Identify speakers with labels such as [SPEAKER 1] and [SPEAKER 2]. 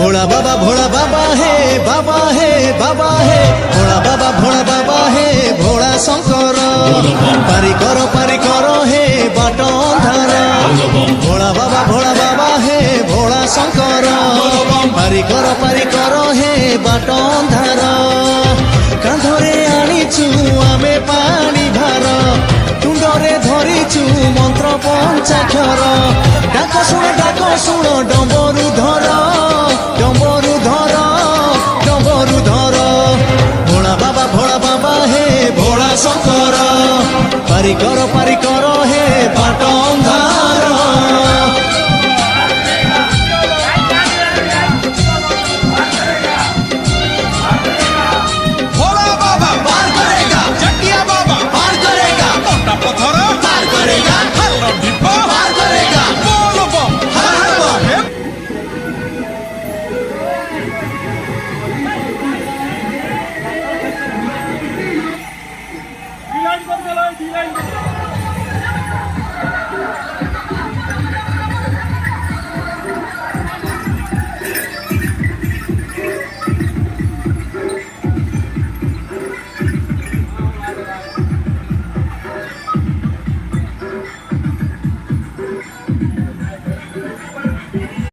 [SPEAKER 1] भोला बाबा हे बाबा हे बाबा हे भोला बाबा हे भोला शंकर पारी करो हे बाट अंधार भोला बाबा हे भोला शंकर पारी करो हे बाट अंधार कांधरे आनीचु आमे पानी भार तुंडरे धरिचु मंत्र पंचाक्षर डाक शुण डंबरु धर भोला बाबा हे भोला शंकर पारी करो